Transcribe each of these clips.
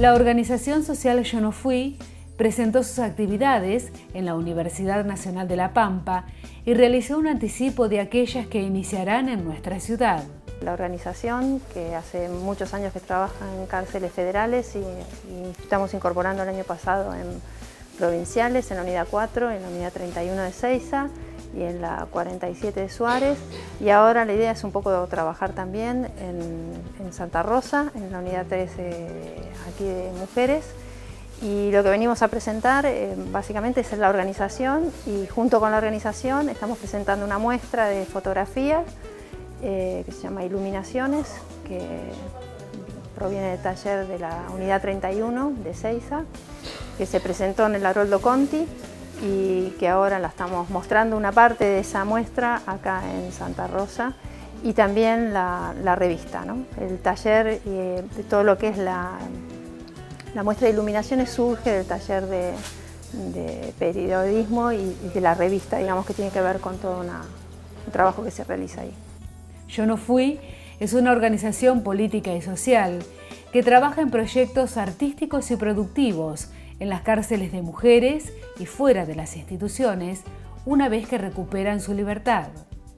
La organización social Yo No Fui presentó sus actividades en la Universidad Nacional de La Pampa y realizó un anticipo de aquellas que iniciarán en nuestra ciudad. La organización, que hace muchos años que trabaja en cárceles federales y estamos incorporando el año pasado en provinciales, en la unidad 4, en la unidad 31 de Seiza y en la 47 de Suárez. Y ahora la idea es un poco trabajar también en Santa Rosa, en la unidad 13 aquí de mujeres. Y lo que venimos a presentar básicamente es la organización, y junto con la organización estamos presentando una muestra de fotografías que se llama Iluminaciones, que proviene del taller de la unidad 31 de Seiza, que se presentó en el Haroldo Conti y que ahora la estamos mostrando una parte de esa muestra acá en Santa Rosa, y también la revista, ¿no? El taller de todo lo que es la muestra de iluminaciones surge del taller de periodismo y de la revista, digamos, que tiene que ver con todo un trabajo que se realiza ahí. Yo No Fui es una organización política y social que trabaja en proyectos artísticos y productivos en las cárceles de mujeres y fuera de las instituciones una vez que recuperan su libertad.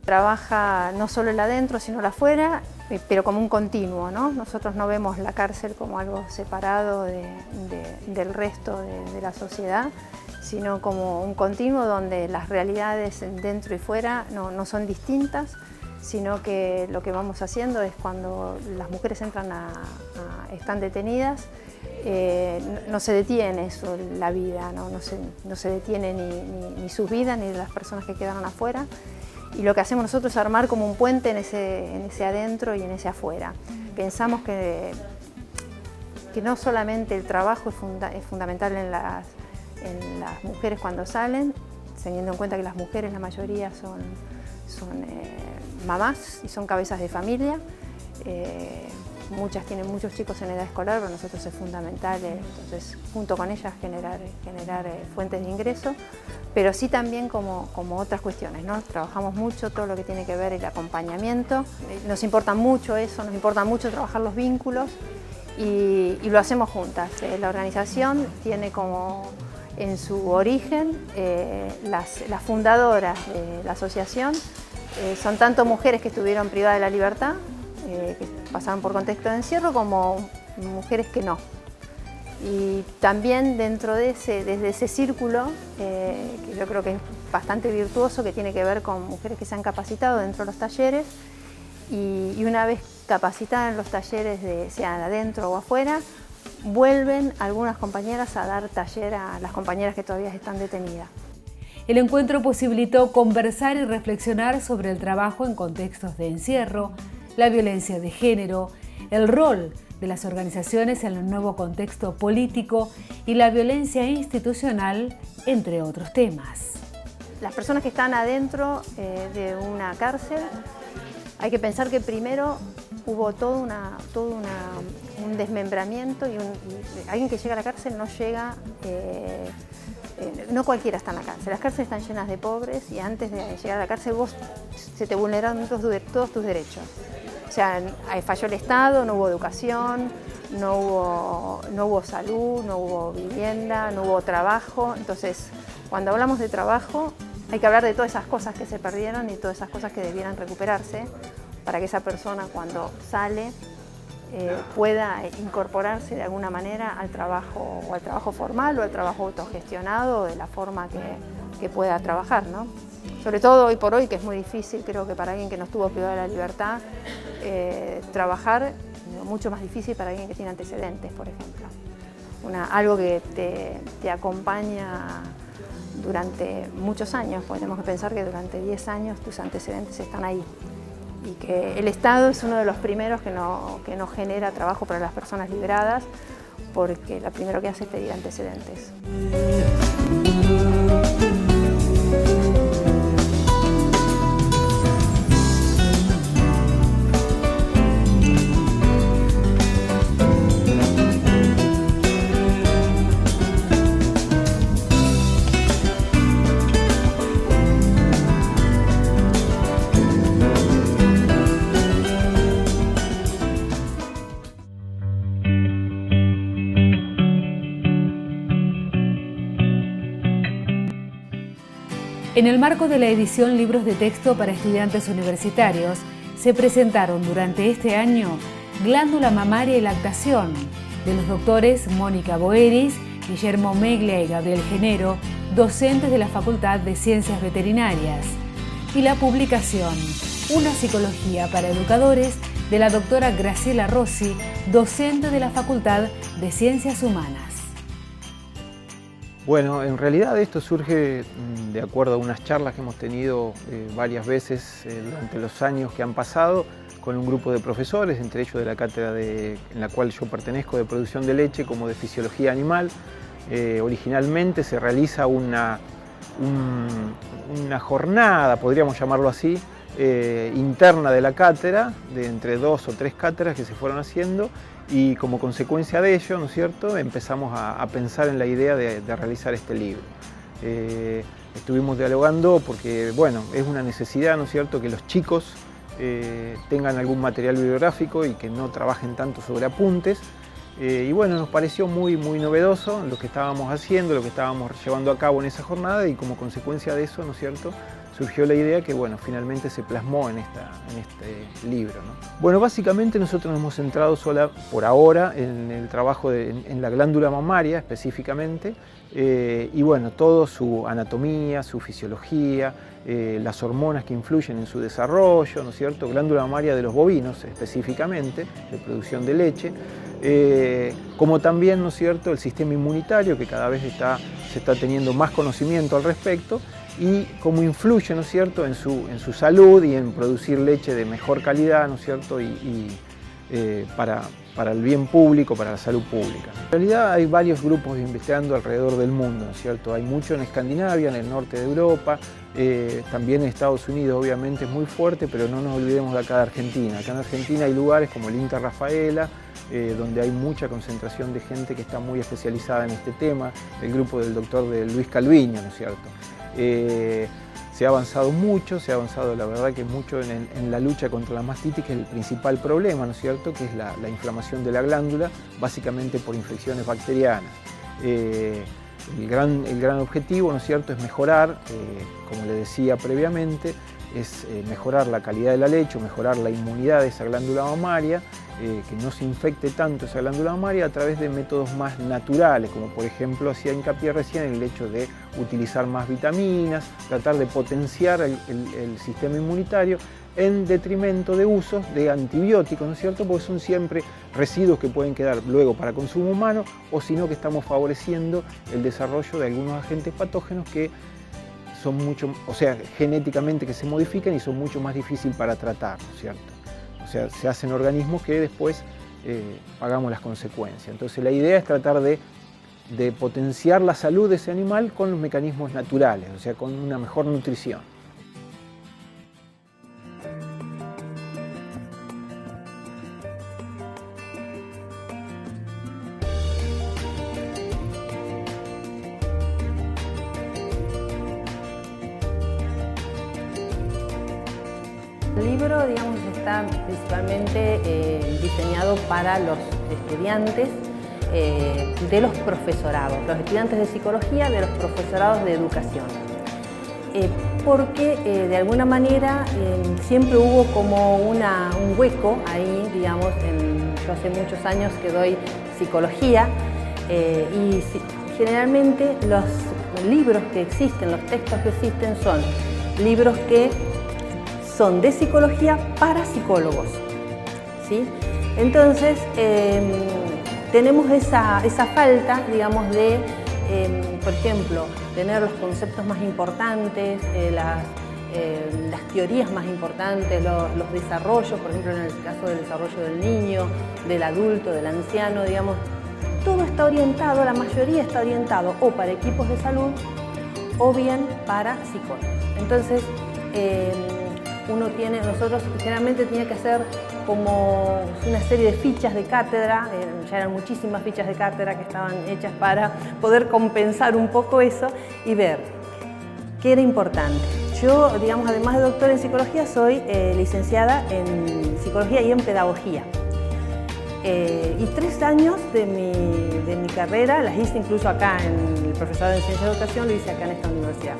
Trabaja no solo el adentro, sino el afuera, pero como un continuo, ¿no? Nosotros no vemos la cárcel como algo separado del resto de la sociedad, sino como un continuo donde las realidades dentro y fuera no son distintas, sino que lo que vamos haciendo es cuando las mujeres entran están detenidas, no se detiene la vida, no se detiene ni su vida ni de las personas que quedaron afuera. Y lo que hacemos nosotros es armar como un puente en ese adentro y en ese afuera. Pensamos que no solamente el trabajo es fundamental en las mujeres cuando salen, teniendo en cuenta que las mujeres, la mayoría son mamás y son cabezas de familia. Muchas tienen muchos chicos en edad escolar, pero nosotros es fundamental, entonces, junto con ellas generar fuentes de ingreso, pero sí también como otras cuestiones, ¿no? Trabajamos mucho todo lo que tiene que ver el acompañamiento, nos importa mucho eso, nos importa mucho trabajar los vínculos y lo hacemos juntas. La organización tiene como en su origen las fundadoras de la asociación son tanto mujeres que estuvieron privadas de la libertad, que pasaban por contexto de encierro, como mujeres que no. Y también dentro desde ese círculo, que yo creo que es bastante virtuoso, que tiene que ver con mujeres que se han capacitado dentro de los talleres, y una vez capacitadas en los talleres, sean adentro o afuera, vuelven algunas compañeras a dar taller a las compañeras que todavía están detenidas. El encuentro posibilitó conversar y reflexionar sobre el trabajo en contextos de encierro, la violencia de género, el rol de las organizaciones en el nuevo contexto político y la violencia institucional, entre otros temas. Las personas que están adentro de una cárcel, hay que pensar que primero hubo todo un desmembramiento y alguien que llega a la cárcel no llega, no cualquiera está en la cárcel. Las cárceles están llenas de pobres y antes de llegar a la cárcel se te vulneraron todos tus derechos. O sea, falló el Estado, no hubo educación, no hubo salud, no hubo vivienda, no hubo trabajo. Entonces, cuando hablamos de trabajo, hay que hablar de todas esas cosas que se perdieron y todas esas cosas que debieran recuperarse para que esa persona, cuando sale, pueda incorporarse de alguna manera al trabajo formal o al trabajo autogestionado, o de la forma que pueda trabajar, ¿no? Sobre todo hoy por hoy, que es muy difícil, creo que para alguien que no estuvo privado de la libertad, trabajar, mucho más difícil para alguien que tiene antecedentes, por ejemplo. Algo que te acompaña durante muchos años, porque tenemos que pensar que durante 10 años tus antecedentes están ahí. Y que el Estado es uno de los primeros que no genera trabajo para las personas liberadas, porque lo primero que hace es pedir antecedentes. En el marco de la edición Libros de Texto para Estudiantes Universitarios, se presentaron durante este año Glándula mamaria y lactación, de los doctores Mónica Boeris, Guillermo Meglia y Gabriel Genero, docentes de la Facultad de Ciencias Veterinarias, y la publicación Una psicología para educadores, de la doctora Graciela Rossi, docente de la Facultad de Ciencias Humanas. Bueno, en realidad esto surge de acuerdo a unas charlas que hemos tenido varias veces durante los años que han pasado con un grupo de profesores, entre ellos de la cátedra en la cual yo pertenezco, de producción de leche como de fisiología animal. Originalmente se realiza una jornada, podríamos llamarlo así, interna de la cátedra, de entre 2 o 3 cátedras que se fueron haciendo, y como consecuencia de ello, ¿no es cierto?, empezamos a pensar en la idea de realizar este libro. Estuvimos dialogando porque, bueno, es una necesidad, ¿no es cierto?, que los chicos tengan algún material bibliográfico y que no trabajen tanto sobre apuntes. Y bueno, nos pareció muy novedoso lo que estábamos haciendo, lo que estábamos llevando a cabo en esa jornada, y como consecuencia de eso, ¿no es cierto?, surgió la idea que, bueno, finalmente se plasmó en este libro, ¿no? Bueno, básicamente nosotros nos hemos centrado por ahora en el trabajo en la glándula mamaria específicamente, y bueno, todo su anatomía, su fisiología, las hormonas que influyen en su desarrollo, ¿no es cierto?, glándula mamaria de los bovinos específicamente, de producción de leche, como también, ¿no es cierto?, el sistema inmunitario, que cada vez se está teniendo más conocimiento al respecto, y cómo influye, ¿no es cierto?, en su salud y en producir leche de mejor calidad, ¿no es cierto?, para el bien público, para la salud pública. En realidad hay varios grupos investigando alrededor del mundo, ¿no es cierto? Hay mucho en Escandinavia, en el norte de Europa, también en Estados Unidos obviamente es muy fuerte, pero no nos olvidemos de acá de Argentina. Acá en Argentina hay lugares como el INTA Rafaela, donde hay mucha concentración de gente que está muy especializada en este tema, el grupo del doctor Luis Calviño, ¿no es cierto? Se ha avanzado mucho, la verdad que mucho en la lucha contra la mastitis, que es el principal problema, ¿no es cierto?, que es la inflamación de la glándula, básicamente por infecciones bacterianas. El gran objetivo, ¿no es cierto?, es mejorar, como le decía previamente, es mejorar la calidad de la leche, mejorar la inmunidad de esa glándula mamaria, que no se infecte tanto esa glándula mamaria a través de métodos más naturales, como por ejemplo hacía hincapié recién en el hecho de utilizar más vitaminas, tratar de potenciar el sistema inmunitario en detrimento de usos de antibióticos, ¿no es cierto?, porque son siempre residuos que pueden quedar luego para consumo humano, o sino que estamos favoreciendo el desarrollo de algunos agentes patógenos que son genéticamente que se modifican y son mucho más difíciles para tratar, ¿no es cierto? O sea, se hacen organismos que después pagamos las consecuencias. Entonces la idea es tratar de potenciar la salud de ese animal con los mecanismos naturales, o sea, con una mejor nutrición. El libro, digamos, está principalmente diseñado para los estudiantes de los profesorados, los estudiantes de psicología de los profesorados de educación. Porque de alguna manera siempre hubo como un hueco ahí, digamos, yo hace muchos años que doy psicología y generalmente los libros que existen, los textos que existen son libros que son de psicología para psicólogos, ¿sí? Entonces, tenemos esa falta, digamos, de, por ejemplo, tener los conceptos más importantes, las teorías más importantes, los desarrollos, por ejemplo, en el caso del desarrollo del niño, del adulto, del anciano, digamos, todo está orientado, la mayoría está orientado o para equipos de salud o bien para psicólogos. Entonces, nosotros generalmente tenía que hacer como una serie de fichas de cátedra, ya eran muchísimas fichas de cátedra que estaban hechas para poder compensar un poco eso y ver qué era importante. Yo, digamos, además de doctora en psicología, soy licenciada en psicología y en pedagogía. Y 3 años de mi carrera las hice incluso acá en el profesorado de Ciencia de Educación, lo hice acá en esta universidad.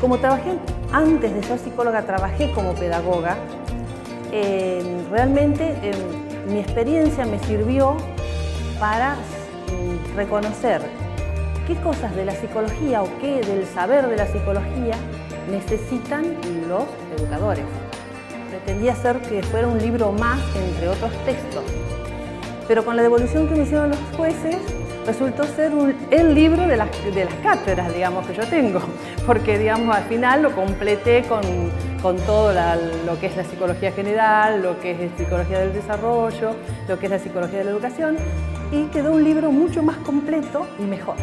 Como trabajé, antes de ser psicóloga, trabajé como pedagoga, realmente mi experiencia me sirvió para reconocer qué cosas de la psicología o qué del saber de la psicología necesitan los educadores. Pretendía hacer que fuera un libro más entre otros textos, pero con la devolución que me hicieron los jueces resultó ser el libro de las cátedras, digamos, que yo tengo, porque, digamos, al final lo completé con todo lo que es la psicología general, lo que es la psicología del desarrollo, lo que es la psicología de la educación, y quedó un libro mucho más completo y mejor.